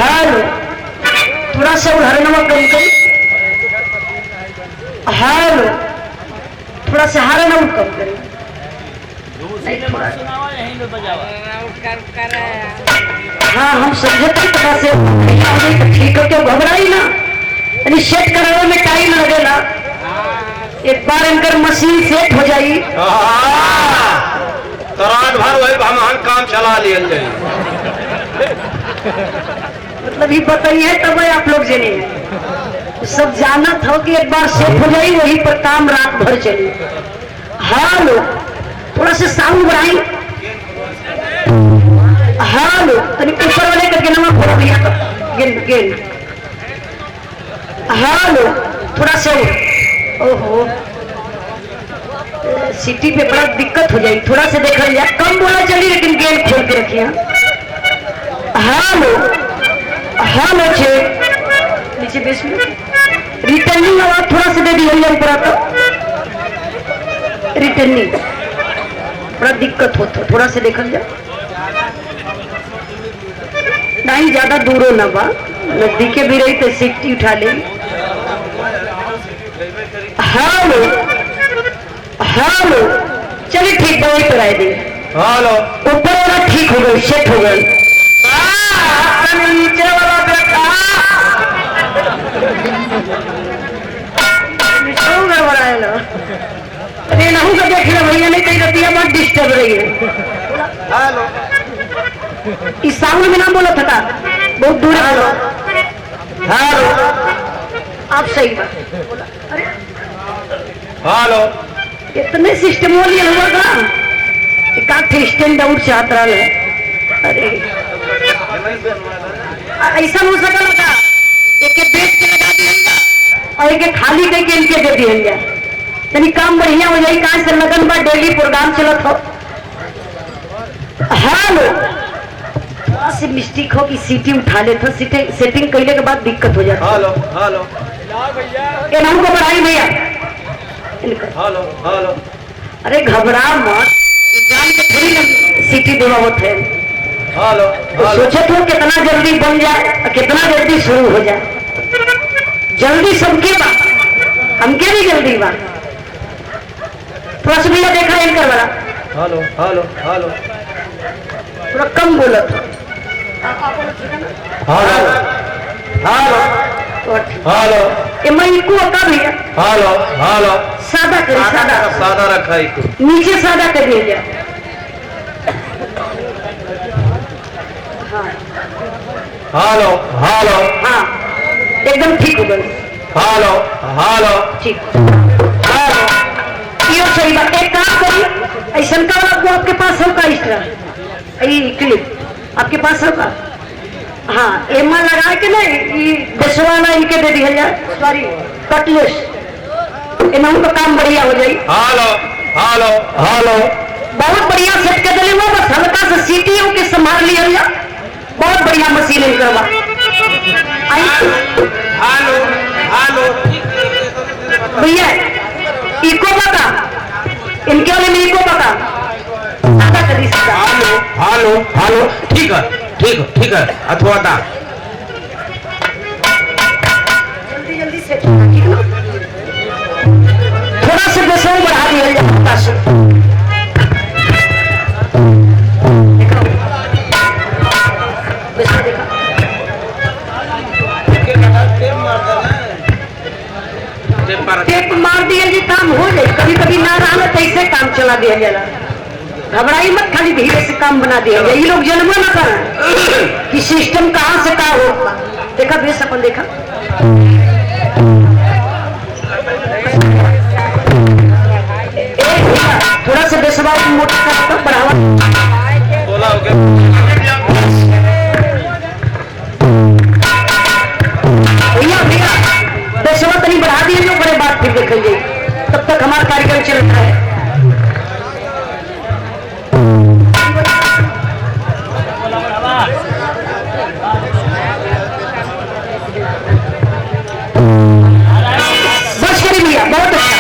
Hello, थोड़ा सा उधर नमक कम कर। हेलो, थोड़ा सा हारा नमक कम करें। हाँ हम समझे थे पता से ठीक है, क्यों घबराई ना, यानी सेट कराने में टाइम लगेगा। एक बार इनकर मशीन सेट हो जाई तो रात भर वही भगवान काम चला लिए मतलब ये बताइए तब आप लोग जानिए, सब जाना था कि एक बार सेट हो जाई वही पर काम रात भर चली। हेलो, थोड़ा सा साउंड बढ़ाई। हेलो, तनी ऊपर वाले करके नमक भरा भैया तो गिन गिन। हेलो, थोड़ा सा ओहो सिटी पे बड़ा दिक्कत हो जाएगी, थोड़ा सा देखा जाए, कम बोला चली लेकिन गेंद खोल के रखिए। हेलो, हेलो चेक नीचे बेस में रिटर्निंग आवाज थोड़ा सा दे दिया ऊपर तो रिटर्निंग बड़ा दिक्कत होता, थोड़ा सा देखा जाए। नहीं ज्यादा दूरों ना बा, नजदीके भी रही तो सिटी उठा ले। हेलो, हेलो चलिए ठीक है, वही कराए दी। हेलो, ऊपर वाला ठीक हो गई, सेट हो गई। नीचे वाला गड़बड़ाए लो, अरे नहू का देख लो भैया, नहीं कहीं रतिया बहुत डिस्टर्ब रही है। हेलो, इस साउंड में नाम बोला था, बहुत दूर है। हेलो, आप सही बात। अरे हेलो, इतने सिस्टम हो लिया हुआ था, एक स्टैंड आउट चाहत रहा है। अरे ऐसा हो सका था, एक बेच के लगा दिया और एक खाली करके इनके दे दिया, यानी काम बढ़िया हो जाए। कहाँ से लगन बा डेली प्रोग्राम चलत हो। हेलो, से मिस्टेक हो कि सीटी उठा ले तो सेटिंग करने के बाद दिक्कत हो जाती है। हेलो, हेलो, ये नाम को बढ़ाई भैया। हेलो, हेलो, अरे घबरा मत, जान के थोड़ी ना सीटी दिलावत है। हेलो, तो सोचे तो कितना जल्दी बन जाए और कितना जल्दी शुरू हो जाए। जल्दी सबके बात, हमके भी जल्दी बात। थोड़ा सा भैया देखा इनकर बड़ा। हेलो, हेलो, हेलो, थोड़ा कम बोला था। हेलो, हेलो, हेलो, इको का भैया। हेलो, हेलो, सादा करी, सादा सादा रखा है, नीचे सादा कर दिया। हाँ हेलो, हेलो, हाँ एकदम ठीक हो गई। हेलो, हेलो, ठीक, हेलो, ये सही बात। एक काम करी, ऐसा का आपको आपके पास होगा इस तरह ये क्लिप आपके पास होगा। हाँ एमा लगा के ना ये बेसवाना इनके दे दिया जाए, सॉरी कटलेस, इन्हों का काम बढ़िया हो जाए। हेलो, हेलो, हेलो, बहुत बढ़िया सेट कर दिले वो, बस हल्का सा सीटीओ के संभाल लिया जा, बहुत बढ़िया मशीन इनका। हेलो, हेलो, भैया इको बता, इनके वाले में इको बता। हेलो, हेलो, हेलो, ठीक है, ठीक है, ठीक है, अथवा दा जल्दी जल्दी सेट होगा, ठीक ना। थोड़ा सा बेसों बढ़ा दिया जाता है। टेप मार दिया जी, काम हो जाए। कभी कभी ना रहा तो ऐसे काम चला दिया जाला, घबराई मत, खाली धीरे से काम बना दिया जाए। ये लोग जन्म ना कर कि सिस्टम कहाँ से कहाँ हो। देखा बेस अपन देखा, थोड़ा सा बेसवा मोटा का बढ़ावा बोला हो गया। भैया भैया बेसवा तनी बढ़ा दिए जो बड़े बात फिर देखेंगे, तब तक हमारा कार्यक्रम चल रहा है। बस करी भैया, बहुत अच्छा।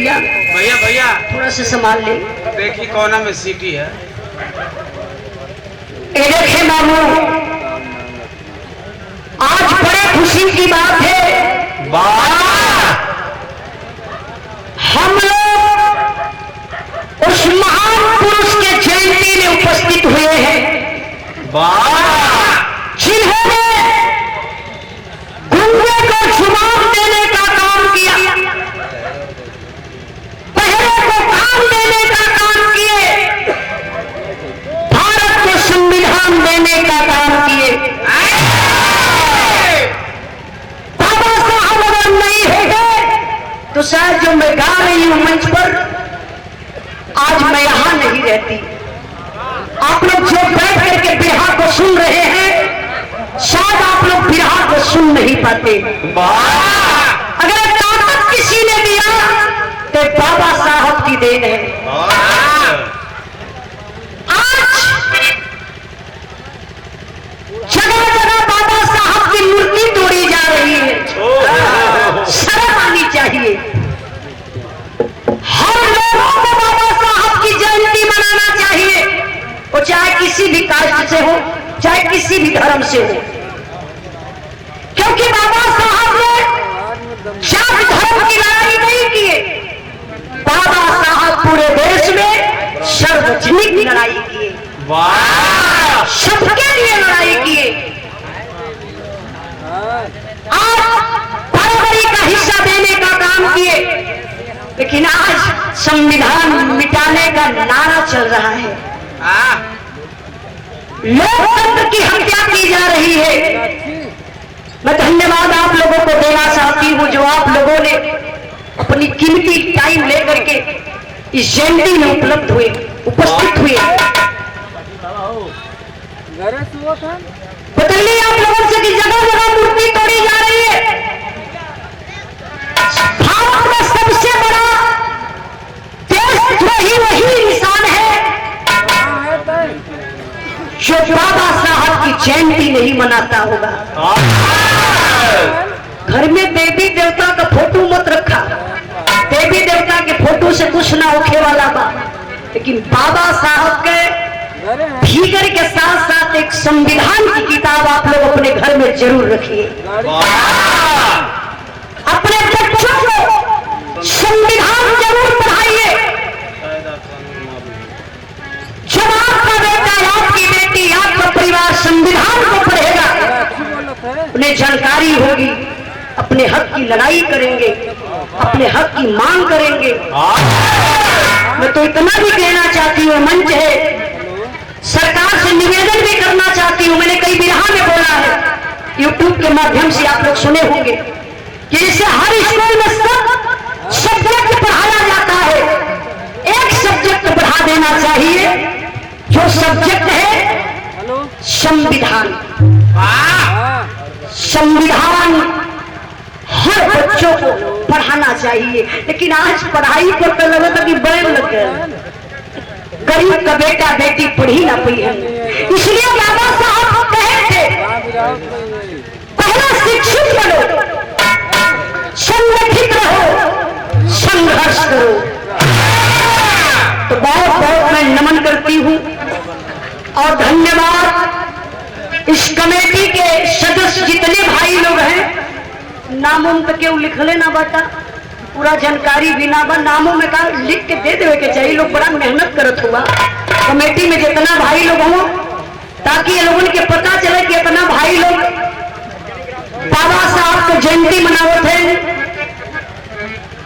भैया भैया भैया थोड़ा सा संभाल ले। देखिए कोना में सीटी है। ये देखे मामू, आज बड़े खुशी की बात है, हम लोग उस महान पुरुष के जयंती में उपस्थित हुए हैं जिन्होंने गूंगे को जुबान देने का काम किया, पहले को काम देने का काम किए, भारत को संविधान देने का काम किए। बाबा साहब अगर नहीं होते तो शायद जो मैं गा रही हूं मंच पर, आज मैं यहां नहीं रहती। आप लोग जो बैठ करके बिरहा को सुन रहे हैं, शायद आप लोग बिरहा को सुन नहीं पाते। अगर ताकत किसी ने दिया तो बाबा साहब की देन है। आज जगह जगह बाबा साहब की मूर्ति तोड़ी जा रही है, शर्म आनी चाहिए। हम लोगों को बाबा साहब की जयंती मनाना चाहिए, वो चाहे किसी भी कास्ट से हो, चाहे किसी भी धर्म से हो, क्योंकि बाबा साहब ने जात धर्म की लड़ाई नहीं किए। बाबा साहब पूरे देश में सार्वजनिक लड़ाई किए, सबके लिए लड़ाई किए। आज बराबरी का हिस्सा देने का काम किए, लेकिन आज संविधान मिटाने का नारा चल रहा है, लोकतंत्र की हत्या की जा रही है। मैं धन्यवाद आप लोगों को देना चाहती हूं जो आप लोगों ने अपनी कीमती टाइम लेकर के इस जयंती में उपस्थित हुए। बताइए आप लोगों से कि जगह जगह मूर्ति तोड़ी जा रही है। भारत में सबसे बड़ा देशद्रोही वही इंसान है जो बाबा साहब की जयंती नहीं मनाता होगा। घर में देवी देवता का फोटो मत रखा, देवी देवता के फोटो से कुछ ना होने वाला बा, लेकिन बाबा साहब के फिगर के साथ साथ एक संविधान की किताब आप लोग अपने घर में जरूर रखिए। अपने बच्चों को संविधान जरूर पढ़ाइए। जब आपका बेटा, आपकी बेटी, आपका परिवार संविधान को पढ़ेगा, उन्हें जानकारी होगी, अपने हक की लड़ाई करेंगे, अपने हक की मांग करेंगे। मैं तो इतना भी कहना चाहती हूँ, मंच है, सरकार से निवेदन भी करना चाहती हूँ। मैंने कई बिरहा में बोला है, YouTube के माध्यम से आप लोग सुने होंगे कि जैसे हर स्कूल में सब सब्जेक्ट पढ़ाया जाता है, एक सब्जेक्ट बढ़ा देना चाहिए, जो सब्जेक्ट है संविधान। संविधान हर बच्चों को पढ़ाना चाहिए, लेकिन आज पढ़ाई पर तो लगा था कि बैन लग गया, गरीब का बेटा बेटी पढ़ी ना पई है। इसलिए बाबा साहब कहे थे, पहला शिक्षित बनो, संगठित रहो, संघर्ष करो। तो बहुत बहुत मैं नमन करती हूँ और धन्यवाद इस कमेटी के सदस्य जितने भाई लोग हैं। नामों में तो क्यों लिख लेना बाटा, पूरा जानकारी भी ना बा, नामों में कहा लिख के दे देवे के चाहिए। लोग बड़ा मेहनत करत हुआ कमेटी में जितना भाई लोग हो, ताकि ये लोगों के पता चले कि इतना भाई लोग बाबा साहब को जयंती मनावत है।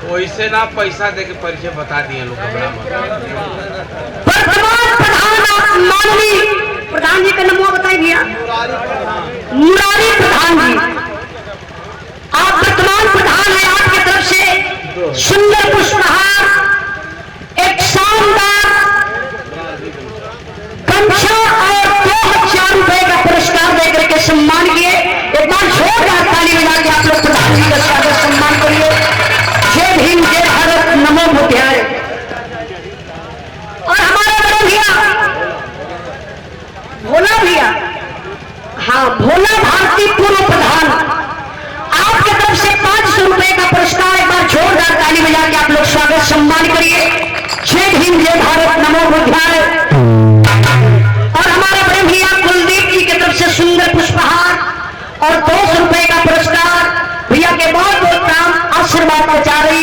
वैसे ना पैसा दे के परिचय बता दिए लोग। वर्तमान प्रधान माननीय प्रधान जी का नाम बताइए भैया, मुरारी प्रधान जी। आप वर्तमान प्रधान है, आपकी तरफ से सुंदर पुष्पहार, एक शानदार गमछा और 2000 रुपए का पुरस्कार देकर के सम्मान किए। एक बार जोरदार ताली बजा के आप लोग प्रधान जी का स्वागत सम्मान करिए। जय भीम, जय भारत, नमो बुद्धाय। और हमारे बड़े भैया भोला भैया, हाँ भोला भारती पूर्व प्रधान, आपके तरफ से 500 रुपए का पुरस्कार। एक बार जोरदार ताली बजा के आप लोग स्वागत भीम जय भारत नमो बुद्धाय। और हमारे बड़े भैया कुलदीप जी की तरफ से सुंदर पुष्पहार और 200 रुपए का पुरस्कार। भैया के बहुत बहुत प्रणाम, आशीर्वाद पहुंचा रही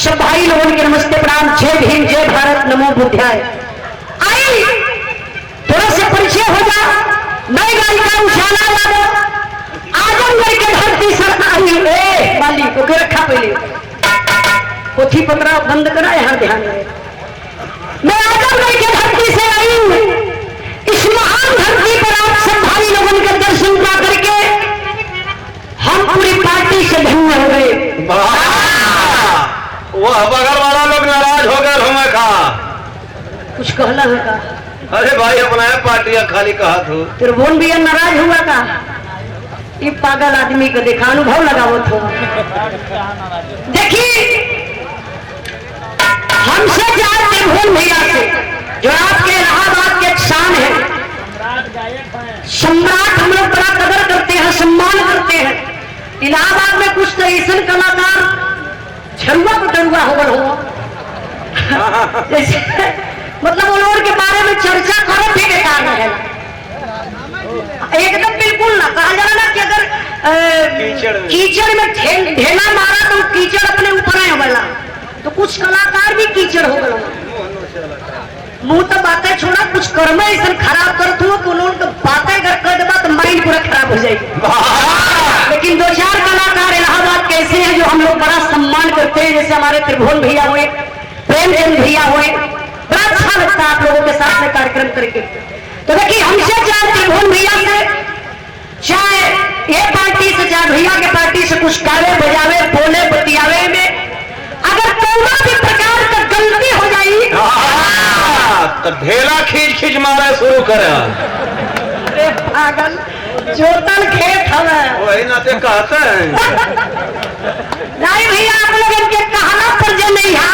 सब भाई लोगों के नमस्ते प्रणाम। जय भीम जय भारत नमो बुद्धाय। आई थोड़ा से परिचय हो जा। नई गायिका उजाला यादव आजमगढ़ के धरती सर आई। माली को रखा पहले पोथी पकड़ा बंद करा, यहाँ ध्यान रहे। मैं आजमगढ़ के धरती से आई हूँ। इस महान धरती पर आप सब भाई लोगों के दर्शन पा करके हम पूरी पार्टी से धन्य हो गए। वह बगल वाला लोग नाराज हो गए हमें कहा कुछ कहला है का? अरे भाई अपना है पार्टियां खाली कहा तू त्रिभुवन भैया नाराज हुआ का? ये पागल आदमी को देखा अनुभव लगावो तो देखिए हमसे ज्यादा त्रिभुवन भैया से जो आपके इलाहाबाद के शान है, सम्राट हम लोग बड़ा कदर करते हैं, सम्मान करते हैं। इलाहाबाद में कुछ तो ऐसा कलाकार झरुआ पटरुआ हो गल हो जैसे मतलब उन लोगों के बारे में चर्चा करो भी बेकार न है। एकदम बिल्कुल ना कहा जा ना कि अगर कीचड़ में ढेला मारा तो कीचड़ अपने ऊपर आए वाला, तो कुछ कलाकार भी कीचड़ हो गए। मुंह तो बातें छोड़ा, कुछ कर्म ऐसा खराब कर दो कि उन्होंने बातें कर देगा तो माइंड पूरा खराब हो जाएगी। लेकिन 2-4 कलाकार इलाहाबाद कैसे हैं जो हम लोग बड़ा सम्मान करते हैं, जैसे हमारे त्रिभुवन भैया हुए, प्रेमचंद भैया हुए। बड़ा अच्छा लगता है आप लोगों के साथ में कार्यक्रम करके। तो देखिए हमसे चाहे त्रिभुवन भैया से, चाहे ये पार्टी से, चाहे भैया के पार्टी से कुछ गावे बजावे बोले बतियावे में अगर कोई भी प्रकार का गलती हो जाए तो ढेला खींच खींच मारा शुरू करे। अरे पागल जोतल खेत हमें वही नाते कहते हैं। नहीं भैया आप लोग इनके कहना पर जो नहीं है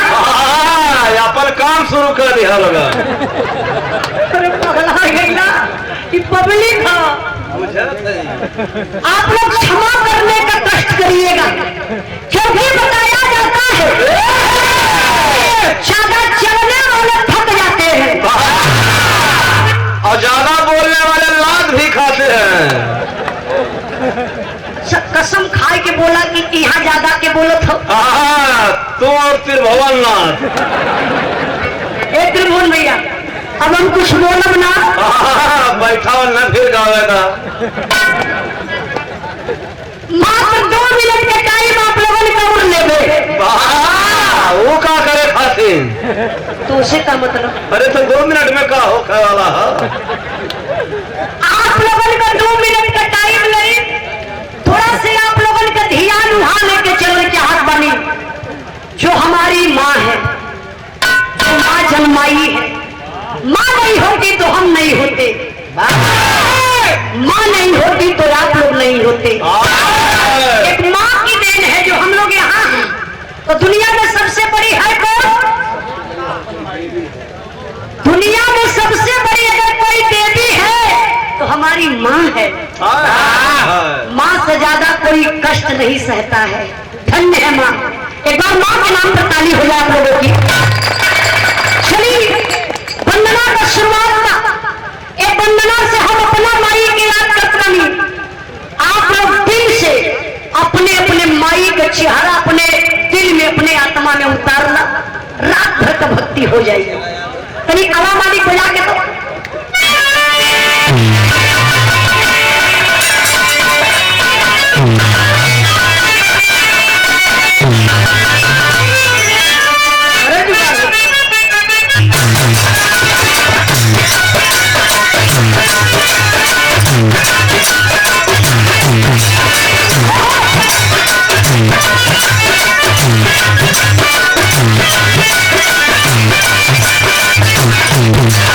अपन काम शुरू कर दिया लगा। अरे पगला गया कि पब्लिक हो, आप लोग क्षमा करने का कष्ट करिएगा, क्योंकि बताया जाता है ज्यादा चलने वाले थक जाते हैं और ज्यादा बोलने वाले लात भी खाते हैं। कसम खाए के बोला कि यहाँ ज्यादा के बोलो तो तू और त्रिभुवन नाथ। एक त्रिभुवन भैया अब हम कुछ बोलब ना, बैठा न फिर गावेगा। मात्र 2 मिनट के टाइम आप लोगों का उड़ लेंगे। वो का करे खातिर तो उसे का मतलब? अरे तो 2 मिनट में का हो खाए वाला है? आप लोगों का 2 मिनट का टाइम नहीं, थोड़ा से आप लोगों का ध्यान वहां लेके चलने के हाथ बनी जो हमारी माँ है, जो माँ जन्माई है। माँ नहीं होती तो हम नहीं होते, माँ नहीं होती तो आप लोग नहीं होते। एक माँ की देन है जो हम लोग यहाँ हैं। तो दुनिया में सबसे बड़ी है कौन? दुनिया में सबसे बड़ी अगर कोई देवी है तो हमारी माँ है। माँ से ज्यादा कोई कष्ट नहीं सहता है। धन्य है माँ। एक बार माँ के नाम पर ताली हो जाए आप लोगों की। चलिए वंदना का शुरुआत का एक वंदना से हम अपना माई की याद करते नहीं। आप लोग दिल से अपने अपने माई का चेहरा अपने दिल में अपने आत्मा में उतारना, रात भर का भक्ति हो जाएगी। तनी आवा मालिक बजा के तो Boom.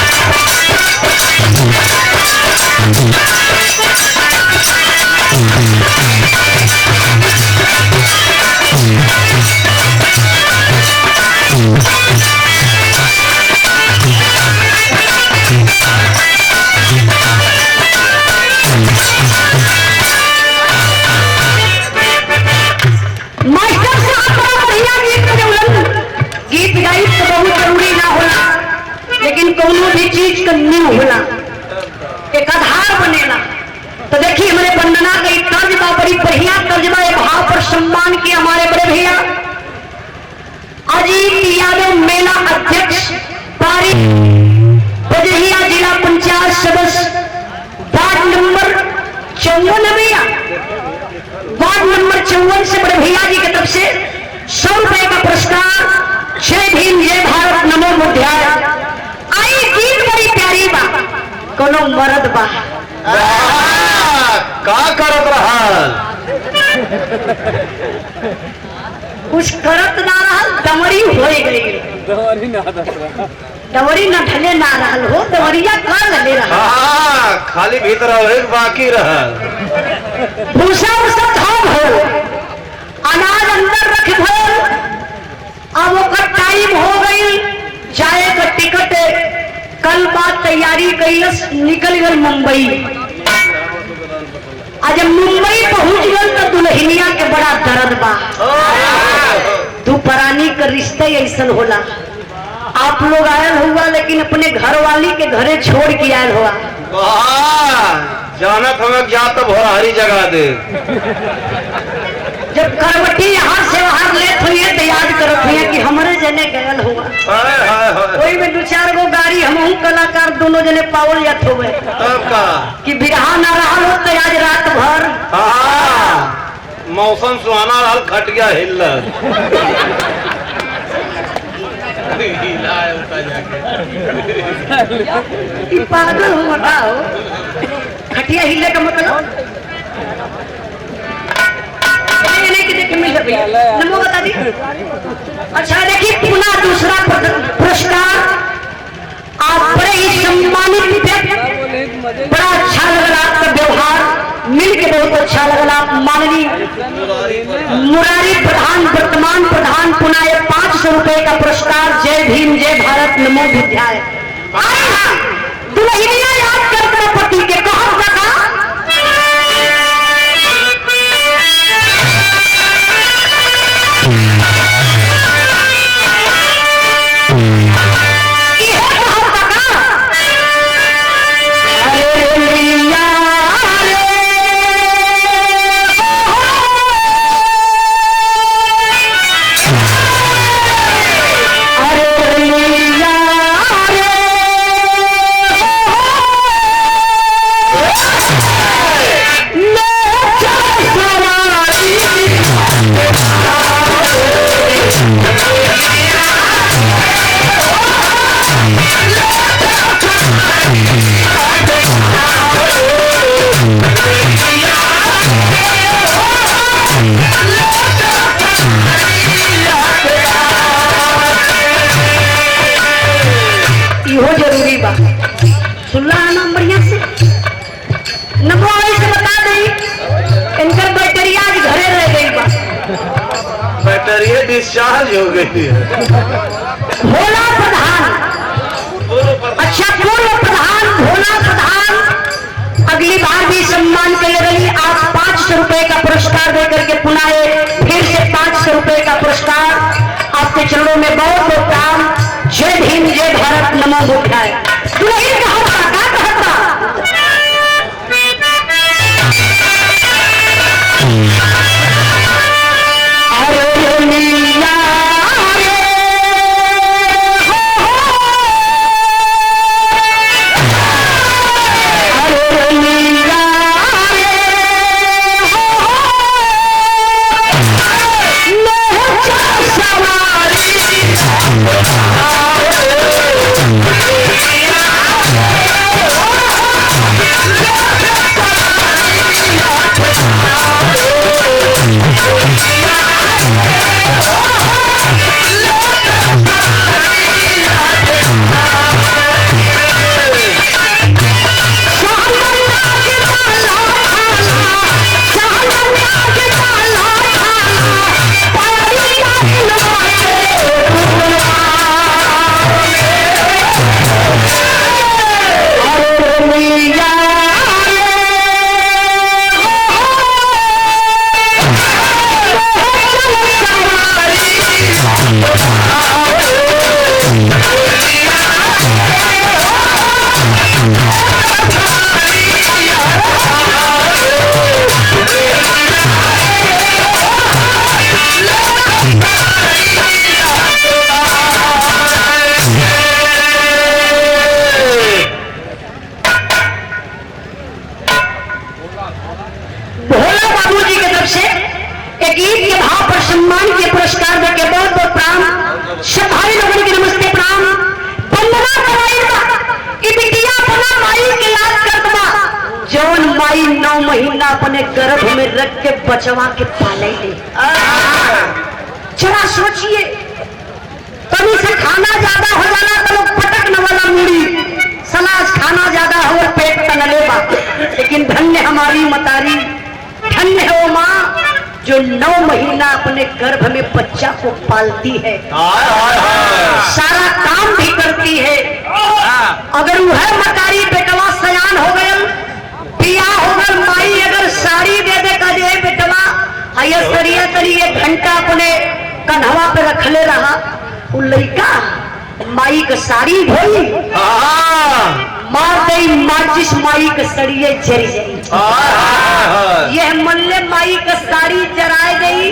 चीज का नींव होला, एक आधार बनेला। तो देखिए हमारे वंदना का एक तर्जबा, बड़ी बढ़िया तर्जबा है, भाव पर सम्मान किया हमारे बड़े भैया अजीत यादव, मेला अध्यक्ष पारी बजहिया, जिला पंचायत सदस्य, वार्ड नंबर 54 भैया, वार्ड नंबर 54 से बड़े भैया जी की तरफ से 100 रुपए का पुरस्कार। जय भीम जय भारत नमो बुद्धाय। आई गीत बड़ी प्यारी बा, कोनो मर्द बा का करत रहल, कुछ करत ना रहल, दमड़ी हो गई, दमड़ी न ढले ना रहल हो, दमड़िया कर ले रहा, खाली भीतर एक बाकी रहल, भूसा उसा धाम हो, अनाज अंदर रख भर, अब ओकर टाइम हो गई, जाए का टिकट कल बात तैयारी कैलस, निकल गल मुंबई। आज मुंबई पहुंच गल तो दुल्हनिया के बड़ा दर्द बा, दू परानी का रिश्ता ऐसा होला। आप लोग आयल हुआ लेकिन अपने घर वाली के घरे छोड़ के आयल हुआ, जानत हमें जा तो भोरहरी जगा दे। जब करवटी यहाँ से वहां लेत हुई है तो याद करत हुई है कि हमारे जने गयल हुआ, वही में 2-4 गो गाड़ी हम कलाकार दोनों जने पावल जात हुए, तब का कि बिरहा ना रहा हो तो आज रात भर मौसम सुहाना रहल, खटिया हिल पागल हो बताओ, खटिया हिले का मतलब नमो बता दी। अच्छा देखिए पुनः दूसरा पुरस्कार, आप बड़े ही सम्मानित व्यक्ति, बड़ा अच्छा लगा आपका व्यवहार मिल के, बहुत अच्छा लगा। आप माननीय मुरारी प्रधान, वर्तमान प्रधान, पुनः 500 रुपए का पुरस्कार। जय भीम जय भारत नमो बुद्धाय। दुल्हनिया याद कर पति के कहा तक सुनला नाम बढ़िया से नमो से बता दी, इनकर बैटरिया आज घरे रह गई बा, बैटरिया डिस्चार्ज हो गई है। भोला प्रधान, अच्छा पूर्व प्रधान भोला प्रधान अगली बार भी सम्मान के ले रही। आप 500 रुपए का पुरस्कार देकर के पुनः फिर से 500 रुपए का पुरस्कार आपके चरणों में बहुत बहुत काम। जय भीम जय भारत नमो बुद्धाय। दुल्हन का होता क्या कहता सवारी माई 9 महीना अपने गर्भ में रख के बचवा के पाले ले। जरा सोचिए, कभी से खाना ज्यादा हो जाना तो लोग पटक न वाला मूड़ी सलाज, खाना ज्यादा हो और पेट तनले बा। लेकिन धन्य हमारी मतारी, धन्य है वो माँ जो 9 महीना अपने गर्भ में बच्चा को पालती है, सारा काम भी करती है। अगर वह मतारी बेटवा सयान हो गए, पिया हो गए, माई अगर साड़ी दे दे का जे बेटवा आइए सरिया तरी 1 घंटा अपने कन्हवा पे रखले रहा, वो लड़का माई का साड़ी धोई मार गई माचिस, माई का सड़िए जर गई। यह मल्ले माई का साड़ी जराए गई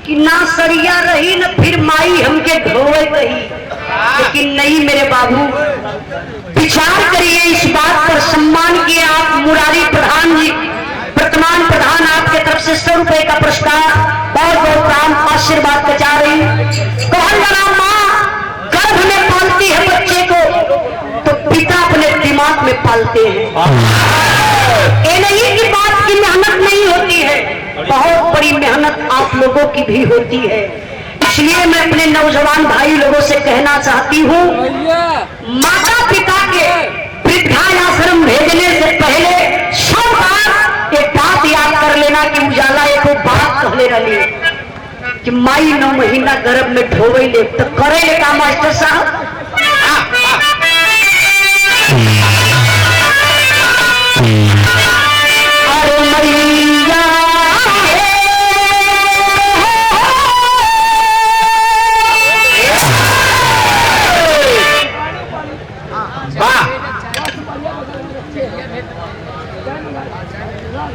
कि ना सड़िया रही न फिर माई हमके धोए गई। लेकिन नहीं मेरे बाबू, विचार करिए इस बात पर। सम्मान किए आप मुरारी प्रधान जी, वर्तमान प्रधान, आपके तरफ से 100 रुपए का पुरस्कार, बहुत बहुत प्राण आशीर्वाद बचा रही। कहल जरा माँ गर्भ में पालती है बच्चे को तो पिता अपने दिमाग में पालते हैं। ये नहीं कि बात की मेहनत नहीं होती है, बहुत बड़ी मेहनत आप लोगों की भी होती है। इसलिए मैं अपने नौजवान भाई लोगों से कहना चाहती हूँ, माता पिता के वृद्धाश्रम भेजने से पहले 100 बार एक बात याद कर लेना कि उजाला एक बात कहले रही कि माई 9 महीना गर्भ में ढोवे ले तो करे का मास्टर साहब। अरे मैया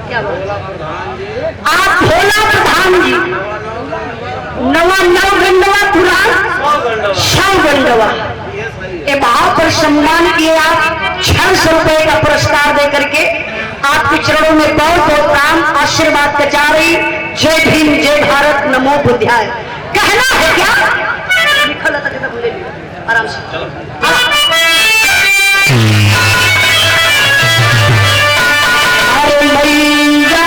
क्या आप भोला प्रधान जी, नवा 9 गंडवा पुराण 100 गंडवा के भाव पर सम्मान किए आप 600 रुपए का पुरस्कार दे करके आपके चरणों में बहुत बहुत काम आशीर्वाद बचा रही। जय भीम, जय भारत, नमो बुद्धाय। कहना है क्या लिखल है, भूले आराम से। अरे मैया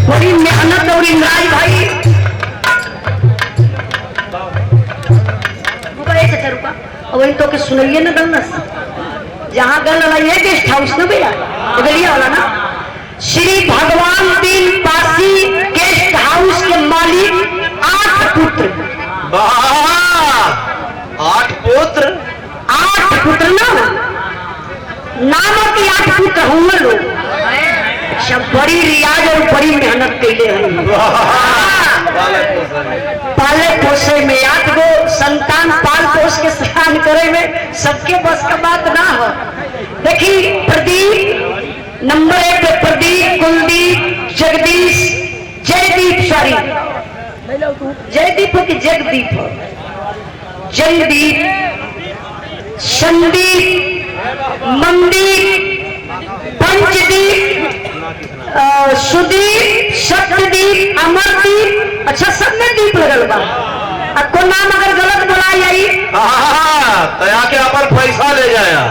बड़ी मेहनत और इंद्राज भाई रुका वही तो के सुनिए ना दलस जहाँ गल वाला ये गेस्ट हाउस ना भैया गलिया वाला ना, श्री भगवान दिन पासी गेस्ट हाउस के मालिक 8 पुत्र। 8 पुत्र? 8 पुत्र ना, नाम की 8 पुत्र होंगे लोग। सब बड़ी रियाज और बड़ी मेहनत कैले हैं पाले पोसे में। 8 गो संतान पाल पोस के स्नान करे में सबके बस का बात ना हो। देखिए प्रदीप नंबर 1 पे प्रदीप, कुलदीप, जगदीश, जयदीप, सॉरी जयदीप हो कि जगदीप हो, जयदीप, संदीप, मंदीप, पंचदीप, सुदीप, सत्यदीप, अमरदीप। अच्छा सब में दीप लगल बा। आपको नाम अगर गलत बोला जाई तो आके अपन पैसा ले जाया,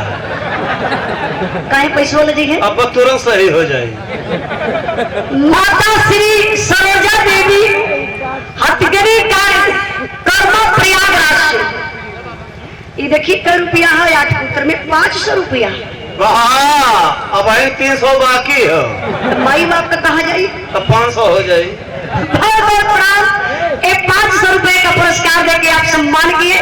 कहीं पैसा ले जाइए अब तुरंत सही हो जाए। माता श्री सरोजा देवी हथगरी का कर्मा प्रयागराज से। ये देखिए कल रुपया है 8 पुत्र में 500 रुपया। अब 300 बाकी हो तो माई बाप का कहा जाए तो 500 हो जाए। बहुत बहुत प्रणाम। एक 500 रुपए का पुरस्कार देके आप सम्मान किए।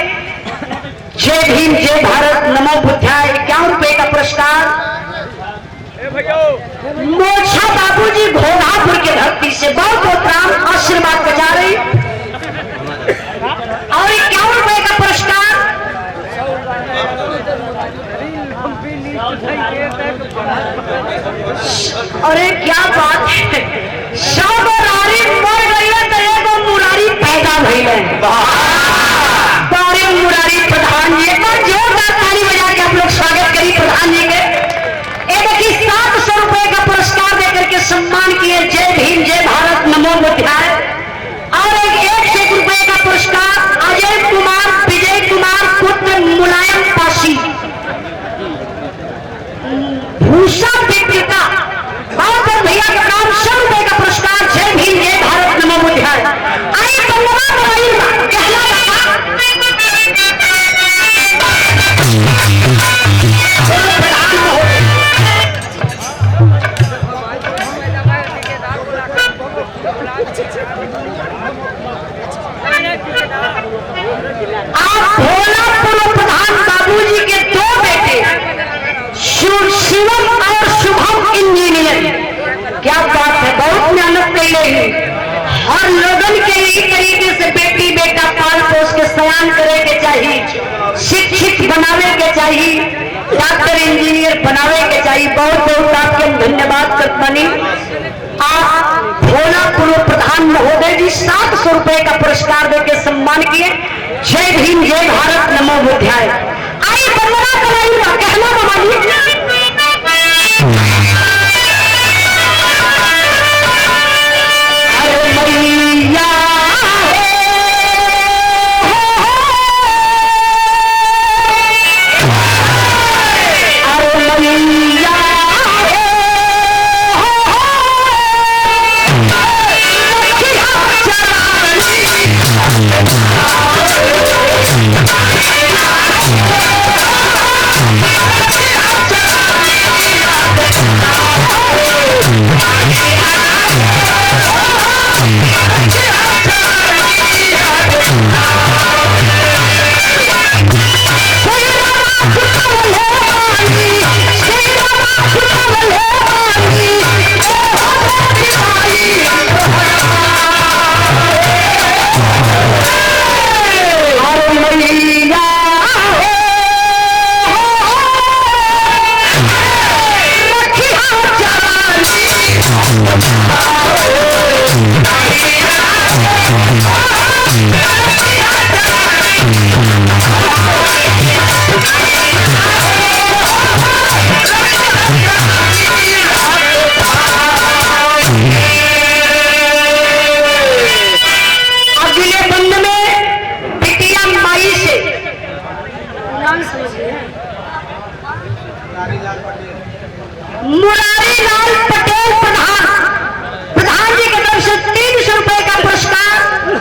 जय भीम, जय भारत, नमो बुद्धाय। 51 रुपए का पुरस्कार मोक्षा बाबूजी घोड़ापुर के भक्ति से बहुत बहुत राम आशीर्वाद बजा रही। और 51 रुपए का पुरस्कार अरे क्या बात है, 100 मुरारी मर गई है तो एगो मुरारी पैदा भई है। बारे मुरारी प्रधान जी, एक बार जोरदार ताली बजा के आप लोग स्वागत करिए प्रधान जी के। एक देखिए 700 रुपए का पुरस्कार देकर के सम्मान किए। जय भीम जय भारत नमो बुद्धाय। और एक 100 रुपए का पुरस्कार अजय कुमार विजय कुमार पुत्र मुलायम पासी भूषा विक्रेता, बहुत बहुत भैया के नाम 100 रुपए का पुरस्कार। जय भीम जय भारत नमो बुद्धाय। आइए बंदवा कराइएगा कहला आप भोला पूर्व प्रधान बाबूजी के 2 बेटे शिवम और शुभम इंजीनियर। क्या बात है, बहुत मेहनत कर रही। हर लोगन के इस तरीके से बेटी बेटा पाल पोस के सयान करे के चाहिए, शिक्षित बनावे के चाहिए, डॉक्टर इंजीनियर बनावे के चाहिए। बहुत बहुत आपके धन्यवाद करतनी। आप भोला पूर्व प्रधान महोदय जी 700 रुपए का पुरस्कार देकर सम्मान किए। जय भीम जय भारत नमो बुद्धाय। आइए वंदना कराइएगा कहना बाबा जी। मुरारी लाल पटेल प्रधान जी की तरफ से 300 रुपए का पुरस्कार।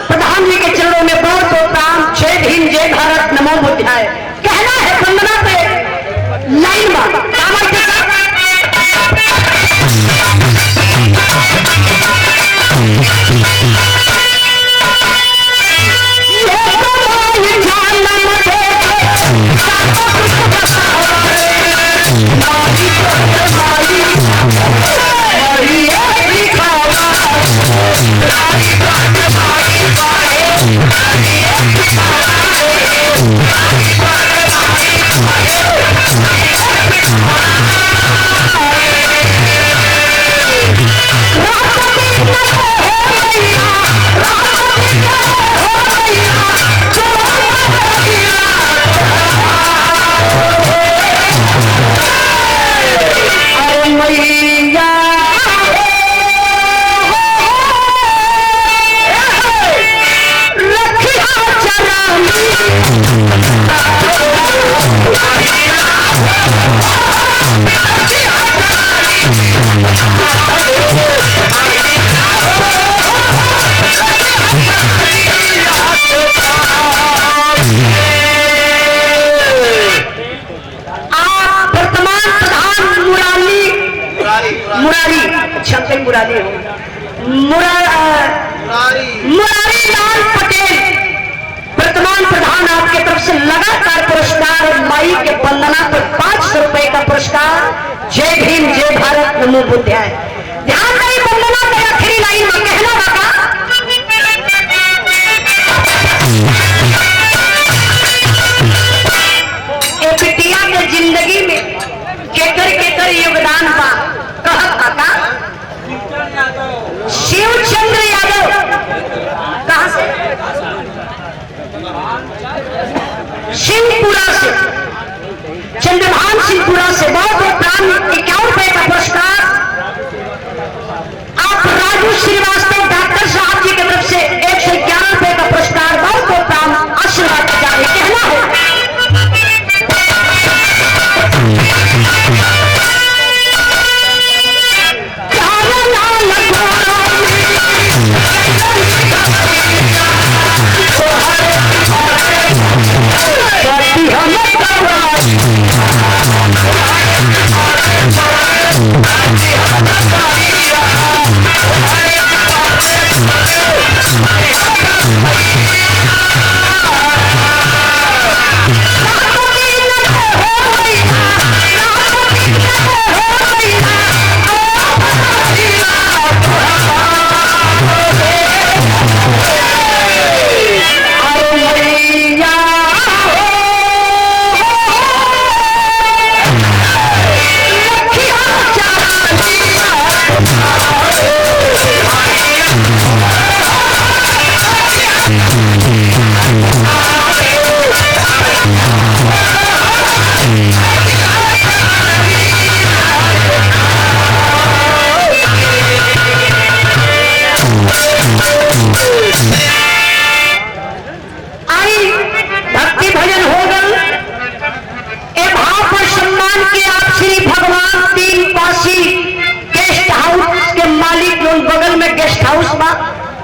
प्रधान जी के चरणों में बहुत बहुत प्रणाम। जय भीम जय भारत नमो बुद्धाय। कहना है वंदना पे लाइन बात मुरारी लाल पटेल वर्तमान प्रधान आपके तरफ से लगातार पुरस्कार और माई के वंदना पर 500 रुपए का पुरस्कार। जय भीम जय भारत नमो बुद्धाय। ध्यान रही वंदना के आखिरी लाइन सिंहपुरा से, चंद्रभान सिंहपुरा से बहुत बहुत प्राण 51 रुपए का पुरस्कार। आप राजू श्रीवास्तव डॉक्टर साहब जी की तरफ से 111 रुपए का पुरस्कार, बहुत बहुत प्राण आशीर्वाद का जारी कहना है।